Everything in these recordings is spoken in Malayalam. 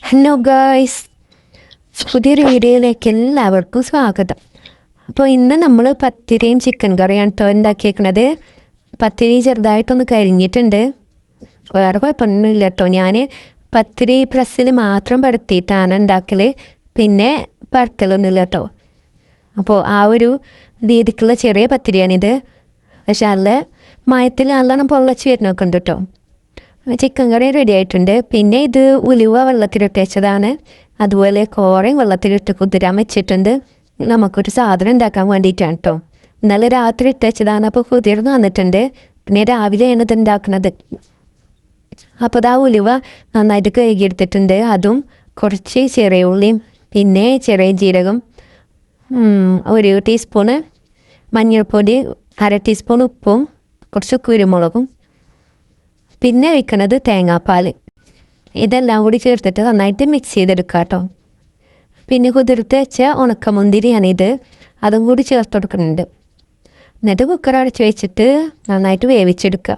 ഹലോ ഗായ്സ്, പുതിയൊരു വീഡിയോയിലേക്ക് എല്ലാവർക്കും സ്വാഗതം. അപ്പോൾ ഇന്ന് നമ്മൾ പത്തിരിയും ചിക്കൻ കറിയാണ് കേട്ടോ ഉണ്ടാക്കിയേക്കണത്. പത്തിരി ചെറുതായിട്ടൊന്ന് കരിഞ്ഞിട്ടുണ്ട്, വേറെ കുഴപ്പമൊന്നുമില്ല കേട്ടോ. ഞാൻ പത്തിരി പ്രസ്സിൽ മാത്രം പരത്തിയിട്ടാണ് ഉണ്ടാക്കൽ, പിന്നെ പരത്തലൊന്നുമില്ല കേട്ടോ. അപ്പോൾ ആ ഒരു രീതിക്കുള്ള ചെറിയ പത്തിരിയാണിത്. പക്ഷെ നല്ല മയത്തിൽ നല്ലോണം പൊള്ളച്ച് വരുന്നൊക്കെ ഉണ്ട് കേട്ടോ. ചിക്കൻ കറി റെഡി ആയിട്ടുണ്ട്. പിന്നെ ഇത് ഉലുവ വെള്ളത്തിലിട്ട് വെച്ചതാണ്, അതുപോലെ കോറയും വെള്ളത്തിലിട്ട് കുതിരാൻ വെച്ചിട്ടുണ്ട്. നമുക്കൊരു സാധനം ഉണ്ടാക്കാൻ വേണ്ടിയിട്ടാണ് കേട്ടോ. ഇന്നലെ രാത്രി ഇട്ട് വെച്ചതാണ്, അപ്പോൾ കുതിർന്ന് വന്നിട്ടുണ്ട്. പിന്നെ രാവിലെയാണ് ഇത് ഉണ്ടാക്കുന്നത്. അപ്പോൾ ഇതാ ഉലുവ നന്നായിട്ട് കഴുകിയെടുത്തിട്ടുണ്ട്. അതും കുറച്ച് ചെറിയ ഉള്ളിയും പിന്നെ ചെറിയ ജീരകം, ഒരു ടീസ്പൂണ് മഞ്ഞൾപ്പൊടി, 1/2 ടീസ്പൂൺ ഉപ്പും കുറച്ച് കുരുമുളകും, പിന്നെ ഒഴിക്കണത് തേങ്ങാപ്പാൽ. ഇതെല്ലാം കൂടി ചേർത്തിട്ട് നന്നായിട്ട് മിക്സ് ചെയ്തെടുക്കുക കേട്ടോ. പിന്നെ കുതിർത്ത് വെച്ച ഉണക്കമുന്തിരിയാണിത്, അതും കൂടി ചേർത്ത് കൊടുക്കുന്നുണ്ട്. എന്നിട്ട് കുക്കർ അടച്ച് വെച്ചിട്ട് നന്നായിട്ട് വേവിച്ചെടുക്കുക.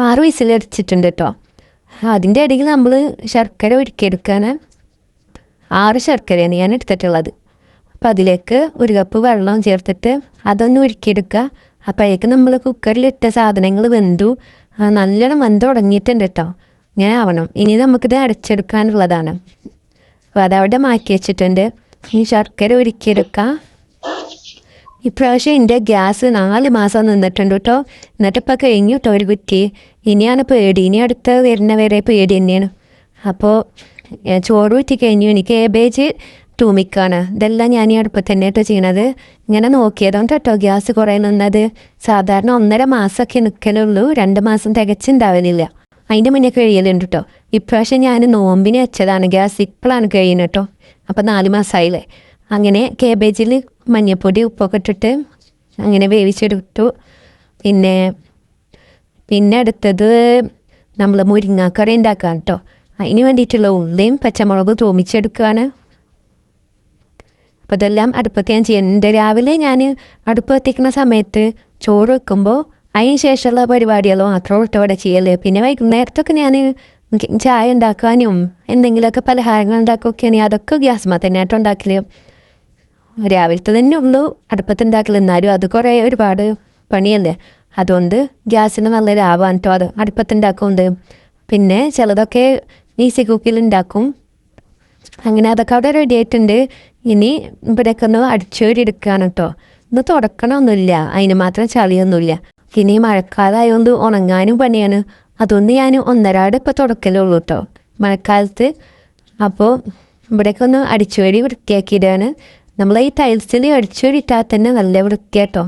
6 വിസിലടിച്ചിട്ടുണ്ട് കേട്ടോ. അതിൻ്റെ ഇടയിൽ നമ്മൾ ശർക്കര ഉരുക്കിയെടുക്കാൻ 6 ശർക്കരയാണ് ഞാൻ എടുത്തിട്ടുള്ളത്. അപ്പോൾ അതിലേക്ക് 1 കപ്പ് വെള്ളം ചേർത്തിട്ട് അതൊന്ന് ഉരുക്കിയെടുക്കുക. അപ്പോഴേക്ക് നമ്മൾ കുക്കറിലിട്ട സാധനങ്ങൾ വെന്തു, നല്ലോണം വെന്ത് തുടങ്ങിയിട്ടുണ്ട് കേട്ടോ. ഇങ്ങനെ ആവണം. ഇനി നമുക്കിത് അടച്ചെടുക്കാനുള്ളതാണ്. അപ്പോൾ അതവിടെ മാറ്റി വെച്ചിട്ടുണ്ട്. ഈ ശർക്കര ഉരുക്കിയെടുക്കാം. ഇപ്രാവശ്യം എൻ്റെ ഗ്യാസ് 4 മാസം നിന്നിട്ടുണ്ട് കേട്ടോ. എന്നിട്ടിപ്പോൾ കഴിഞ്ഞു കേട്ടോ ഒരു കുറ്റി. ഇനിയാണ് പേടി, ഇനി അടുത്ത് വരുന്നവരെ പേടി തന്നെയാണ്. അപ്പോൾ ചോറ് ഊറ്റി കഴിഞ്ഞു. എനിക്ക് കേബേജ് ടൂമിക്കാണ്. ഇതെല്ലാം ഞാൻ ഈ അടുപ്പത്ത് തന്നെ കേട്ടോ ചെയ്യണത്. ഇങ്ങനെ നോക്കിയതുകൊണ്ട് കേട്ടോ ഗ്യാസ് കുറേ നിന്നത്. സാധാരണ 1.5 മാസമൊക്കെ നിൽക്കലുള്ളൂ, 2 മാസം തികച്ചുണ്ടാവലില്ല. അതിൻ്റെ മുന്നേ കഴിയലുണ്ട് കേട്ടോ. ഇപ്രാവശ്യം ഞാൻ നോമ്പിന് വെച്ചതാണ് ഗ്യാസ്, ഇപ്പോഴാണ് കഴിയുന്നത് കേട്ടോ. അപ്പോൾ 4 മാസമായില്ലേ. അങ്ങനെ കേബേജിൽ മഞ്ഞൾപ്പൊടി ഉപ്പൊക്കെ ഇട്ടിട്ട് അങ്ങനെ വേവിച്ചെടുത്തു. പിന്നെ അടുത്തത് നമ്മൾ മുരിങ്ങാക്കറി ഉണ്ടാക്കാൻ കേട്ടോ. അതിന് വേണ്ടിയിട്ടുള്ള ഉള്ളിയും പച്ചമുളക് തൂമിച്ചെടുക്കുകയാണ്. അപ്പോൾ ഇതെല്ലാം അടുപ്പത്ത് ഞാൻ ചെയ്യുന്നുണ്ട്. രാവിലെ ഞാൻ അടുപ്പ് കത്തിക്കുന്ന സമയത്ത് ചോറ് വെക്കുമ്പോൾ അതിന് ശേഷമുള്ള പരിപാടികളോ മാത്രം ഇവിടെ ചെയ്യല്. പിന്നെ വൈകുന്നേരത്തൊക്കെ ഞാൻ ചായ ഉണ്ടാക്കാനും എന്തെങ്കിലുമൊക്കെ പലഹാരങ്ങൾ ഉണ്ടാക്കുകയൊക്കെയാണെങ്കിൽ അതൊക്കെ ഗ്യാസ്മ തന്നെ ആയിട്ട് ഉണ്ടാക്കല്. രാവിലത്തെ തന്നെ ഉള്ളൂ അടുപ്പത്ത് ഉണ്ടാക്കൽ, എന്നാലും അത് കുറേ ഒരുപാട് പണിയല്ലേ. അതുകൊണ്ട് ഗ്യാസിന് നല്ല ലാഭമാണ് കേട്ടോ അത് അടുപ്പത്തുണ്ടാക്കുന്നുണ്ട്. പിന്നെ ചിലതൊക്കെ ഈസി കുക്കിൽ ഉണ്ടാക്കും. അങ്ങനെ അതൊക്കെ അവിടെ റെഡി ആയിട്ടുണ്ട്. ഇനി ഇവിടെയൊക്കെ ഒന്ന് അടിച്ചോരി എടുക്കുകയാണ് കേട്ടോ. ഇന്ന് തുടക്കണമൊന്നുമില്ല, അതിന് മാത്രം ചളിയൊന്നുമില്ല. ഇനി മഴക്കാലമായതുകൊണ്ട് ഉണങ്ങാനും പണിയാണ്. അതുകൊണ്ട് ഞാൻ 1.5 ഇപ്പോൾ തുടക്കലുള്ളൂ കേട്ടോ മഴക്കാലത്ത്. അപ്പോൾ ഇവിടെയൊക്കെ ഒന്ന് അടിച്ചുവരി വൃത്തിയാക്കിയിട്ടാണ്. നമ്മൾ ഈ ടൈൽസിൽ അടിച്ചുവരി ഇട്ടാൽ തന്നെ നല്ല വൃത്തിയാട്ടോ.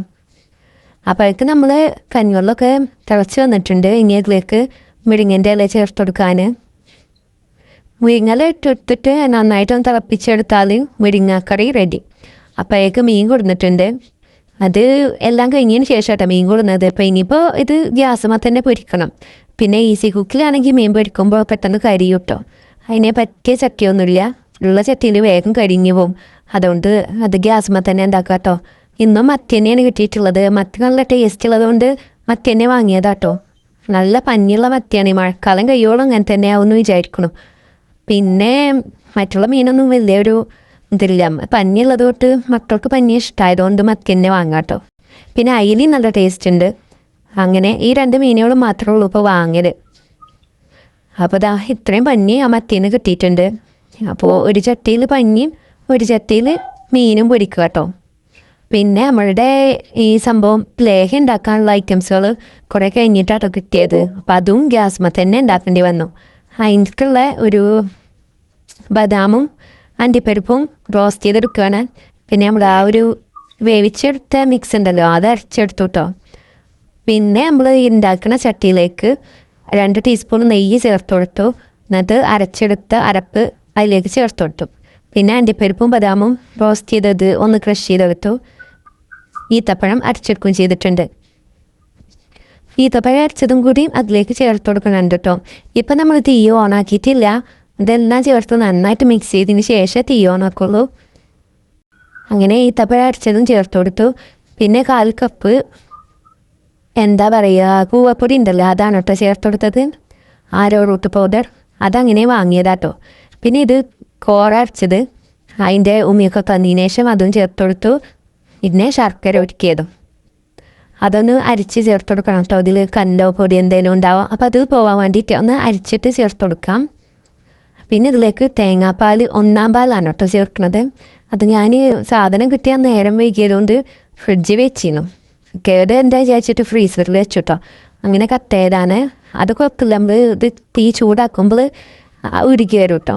അപ്പോഴേക്ക് നമ്മൾ കഞ്ഞിവെള്ളമൊക്കെ തിളച്ച് വന്നിട്ടുണ്ട്. ഇനി അതിലേക്ക് മുരിങ്ങൻ്റെ ഇല ചേർത്ത് കൊടുക്കാൻ. മുരിങ്ങല ഇട്ടെടുത്തിട്ട് നന്നായിട്ടൊന്ന് തിളപ്പിച്ചെടുത്താൽ മുരിങ്ങക്കറി റെഡി. അപ്പോഴേക്ക് മീൻ കൊടുത്തിട്ടുണ്ട്. അത് എല്ലാം കഴിഞ്ഞതിന് ശേഷം കേട്ടോ മീൻ കൊടുക്കുന്നത്. അപ്പോൾ ഇനിയിപ്പോൾ ഇത് ഗ്യാസുമ്മ തന്നെ പൊരിക്കണം. പിന്നെ ഈസി കുക്കിലാണെങ്കിൽ മീൻ പൊരിക്കുമ്പോൾ പെട്ടെന്ന് കരിയും കേട്ടോ. അതിനെ പറ്റിയ ചട്ടിയൊന്നുമില്ല, ഉള്ള ചട്ടിയിൽ വേഗം കരിഞ്ഞു പോവും. അതുകൊണ്ട് അത് ഗ്യാസുമ്മ തന്നെ ഉണ്ടാക്കാം കേട്ടോ. ഇന്നും മത്തി തന്നെയാണ് കിട്ടിയിട്ടുള്ളത്. മത്തി നല്ല ടേസ്റ്റ് ഉള്ളതുകൊണ്ട് മത്തി തന്നെ വാങ്ങിയതാട്ടോ. നല്ല പഞ്ഞിയുള്ള മത്തിയാണ്. ഈ മഴക്കാലം കഴിയോളം അങ്ങനെ തന്നെ ആവുമെന്ന് വിചാരിക്കണം. പിന്നെ മറ്റുള്ള മീനൊന്നും വലിയൊരു ഇതില്ല. പഞ്ഞിയുള്ളത് തൊട്ട് മക്കൾക്ക് പഞ്ഞി ഇഷ്ടമായതുകൊണ്ട് മത്തി തന്നെ വാങ്ങാം കേട്ടോ. പിന്നെ അയിലി നല്ല ടേസ്റ്റ് ഉണ്ട്. അങ്ങനെ ഈ 2 മീനുകളും മാത്രമേ ഉള്ളൂ ഇപ്പോൾ വാങ്ങൽ. അപ്പോൾ ദാ ഇത്രയും പഞ്ഞി ആ മത്തീന്ന് കിട്ടിയിട്ടുണ്ട്. അപ്പോൾ ഒരു ചട്ടിയിൽ പഞ്ഞിയും ഒരു ചട്ടിയിൽ മീനും പൊരിക്കുക കേട്ടോ. പിന്നെ നമ്മളുടെ ഈ സംഭവം ലേഹ ഉണ്ടാക്കാനുള്ള ഐറ്റംസുകൾ കുറേ കഴിഞ്ഞിട്ടാട്ടോ കിട്ടിയത്. അപ്പം അതും ഗ്യാസ്മ തന്നെ ഉണ്ടാക്കേണ്ടി വന്നു. അതിനുള്ള ഒരു ബദാമും അണ്ടിപ്പരിപ്പും റോസ്റ്റ് ചെയ്തെടുക്കുകയാണ്. പിന്നെ നമ്മൾ ആ ഒരു വേവിച്ചെടുത്ത മിക്സ് ഉണ്ടല്ലോ അത് അരച്ചെടുത്തു കേട്ടോ. പിന്നെ നമ്മൾ ഉണ്ടാക്കുന്ന ചട്ടിയിലേക്ക് 2 ടീസ്പൂൺ നെയ്യ് ചേർത്ത് കൊടുത്തു. എന്നിട്ട് അരച്ചെടുത്ത അരപ്പ് അതിലേക്ക് ചേർത്ത് കൊടുത്തു. പിന്നെ അണ്ടിപ്പരിപ്പും ബദാമും റോസ്റ്റ് ചെയ്തത് ഒന്ന് ക്രഷ് ചെയ്തെടുത്തു. ഈത്തപ്പഴം അരച്ചെടുക്കുകയും ചെയ്തിട്ടുണ്ട്. ഈത്തപ്പഴം അരച്ചതും കൂടി അതിലേക്ക് ചേർത്ത് കൊടുക്കുന്നുണ്ട് കേട്ടോ. ഇപ്പം നമ്മൾ തീ ഓണാക്കിയിട്ടില്ല. ഇതെല്ലാം ചേർത്ത് നന്നായിട്ട് മിക്സ് ചെയ്തതിന് ശേഷം തീ ഓണാക്കുള്ളൂ. അങ്ങനെ ഈത്തപ്പഴം അരച്ചതും ചേർത്ത് കൊടുത്തു. പിന്നെ 1/4 കപ്പ് എന്താ പറയുക കൂവപ്പൊടി ഉണ്ടല്ലോ അതാണ് കേട്ടോ ചേർത്ത് കൊടുത്തത്. ആരോ റൂട്ട് പൗഡർ അതങ്ങനെ വാങ്ങിയതാട്ടോ. പിന്നെ ഇത് കോറ അരച്ചത് അതിൻ്റെ ഉമ്മിയൊക്കെ തന്നതിന് ശേഷം അതും ചേർത്ത് കൊടുത്തു. പിന്നെ ശർക്കര ഒരുക്കിയതും അതൊന്ന് അരിച്ച് ചേർത്ത് കൊടുക്കണം കേട്ടോ. അതിൽ കല്ലോ പൊടി എന്തെങ്കിലും ഉണ്ടാവും, അപ്പോൾ അത് പോകാൻ വേണ്ടിയിട്ട് ഒന്ന് അരിച്ചിട്ട് ചേർത്ത് കൊടുക്കാം. പിന്നെ ഇതിലേക്ക് തേങ്ങാപ്പാൽ 1 പാലാണ് കേട്ടോ ചേർക്കുന്നത്. അത് ഞാൻ സാധനം കിട്ടിയാൽ നേരം വൈകിയതുകൊണ്ട് ഫ്രിഡ്ജിൽ വെച്ചിരുന്നു. കേട് എന്താ വിചാരിച്ചിട്ട് ഫ്രീസറിൽ വെച്ചിട്ടോ. അങ്ങനെ കട്ടയതാണ്. അത് കുഴപ്പമില്ല, നമ്മൾ ഇത് തീ ചൂടാക്കുമ്പോൾ ഉരുക്കി വരും കേട്ടോ.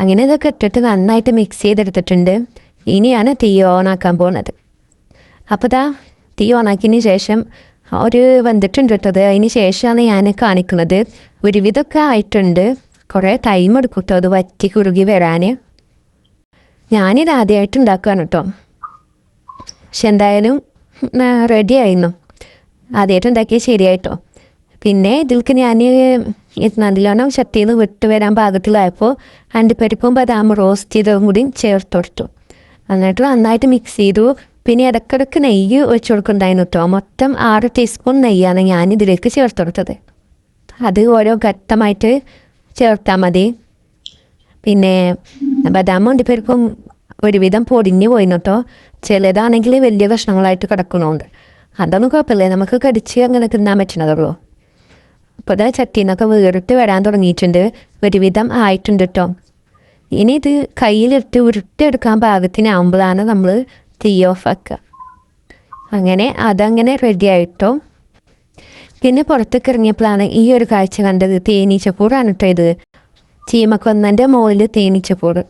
അങ്ങനെ ഇതൊക്കെ ഇട്ടിട്ട് നന്നായിട്ട് മിക്സ് ചെയ്തെടുത്തിട്ടുണ്ട്. ഇനിയാണ് തീ ഓണാക്കാൻ പോകുന്നത്. അപ്പോൾ തീ ഓണാക്കിയതിന് ശേഷം ഒരു വെന്തിട്ടുണ്ട് കേട്ടത്. അതിന് ശേഷമാണ് ഞാൻ കാണിക്കുന്നത്. ഒരുവിധമൊക്കെ ആയിട്ടുണ്ട്, കുറേ ടൈം എടുക്കും കേട്ടോ അത് വറ്റി കുറുകി വരാൻ. ഞാനിത് ആദ്യമായിട്ട് ഉണ്ടാക്കുകയാണ് കേട്ടോ. പക്ഷെ എന്തായാലും റെഡി ആയിരുന്നു. ആദ്യമായിട്ട് ഉണ്ടാക്കിയത് ശരിയായിട്ടോ. പിന്നെ ഇതിലേക്ക് ഞാൻ നല്ലോണം ചട്ടിയിൽ നിന്ന് വിട്ട് വരാൻ പാകത്തിലായപ്പോൾ അണ്ടിപ്പരിപ്പും ബദാം റോസ്റ്റ് ചെയ്തതും കൂടി ചേർത്ത് കൊടുത്തു. എന്നിട്ട് നന്നായിട്ട് മിക്സ് ചെയ്തു. പിന്നെ ഇടയ്ക്കിടയ്ക്ക് നെയ്യ് ഒഴിച്ച് കൊടുക്കുന്നുണ്ടായിരുന്നു കേട്ടോ. മൊത്തം 6 ടീസ്പൂൺ നെയ്യാണ് ഞാൻ ഇതിലേക്ക് ചേർത്ത് കൊടുത്തത്. അത് ഓരോ ഘട്ടമായിട്ട് ചേർത്താൽ മതി. പിന്നെ ബദാമും അണ്ടിപ്പരിപ്പും ഒരുവിധം പൊടിഞ്ഞു പോയിന് കേട്ടോ. ചിലതാണെങ്കിൽ വലിയ കഷ്ണങ്ങളായിട്ട് കിടക്കുന്നുണ്ട്. അതൊന്നും കുഴപ്പമില്ല, നമുക്ക് കടിച്ച് അങ്ങനെ തിന്നാൻ പറ്റണതുള്ളൂ. അപ്പോൾ ചട്ടിയിൽ നിന്നൊക്കെ വേറിട്ട് വരാൻ തുടങ്ങിയിട്ടുണ്ട്. ഒരുവിധം ആയിട്ടുണ്ട് കേട്ടോ. ഇനി ഇത് കയ്യിലിട്ട് ഉരുട്ടിയെടുക്കാൻ പാകത്തിനാവുമ്പോഴാണ് നമ്മൾ തീ ഓഫ് ആക്കുക. അങ്ങനെ അതങ്ങനെ റെഡി ആയിട്ടോ. പിന്നെ പുറത്തേക്ക് ഇറങ്ങിയപ്പോഴാണ് ഈ ഒരു കാഴ്ച കണ്ടത്. തേനീച്ചക്കൂടാണ് കേട്ടോ ഇത്. ചീമക്കൊന്നൻ്റെ മുകളിൽ തേനീച്ചക്കൂട്.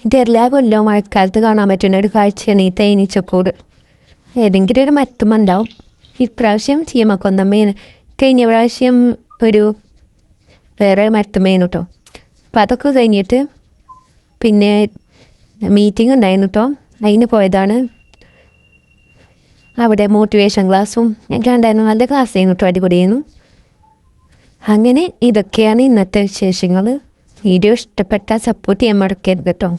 ഇതെല്ലാ കൊല്ലവും മഴക്കാലത്ത് കാണാൻ പറ്റുന്ന ഒരു കാഴ്ചയാണ് ഈ തേനീച്ചക്കൂട്. ഏതെങ്കിലും ഒരു മരത്തുമുണ്ടാവും. ഇപ്രാവശ്യം ചീമക്കൊന്നമ്മേന്, കഴിഞ്ഞ പ്രാവശ്യം ഒരു വേറെ മരത്തുമ്മേനു കേട്ടോ. അപ്പം അതൊക്കെ കഴിഞ്ഞിട്ട് പിന്നെ മീറ്റിംഗ് ഉണ്ടായിരുന്നു കേട്ടോ. അതിന് പോയതാണ്. അവിടെ മോട്ടിവേഷൻ ക്ലാസ്സും ഒക്കെ ഉണ്ടായിരുന്നു. നല്ല ക്ലാസ് ചെയ്യുന്നു കേട്ടോ, അടിപൊളിയായിരുന്നു. അങ്ങനെ ഇതൊക്കെയാണ് ഇന്നത്തെ വിശേഷങ്ങൾ. വീഡിയോ ഇഷ്ടപ്പെട്ടാൽ സപ്പോർട്ട് ചെയ്യാൻ മറക്കരുത് കേട്ടോ.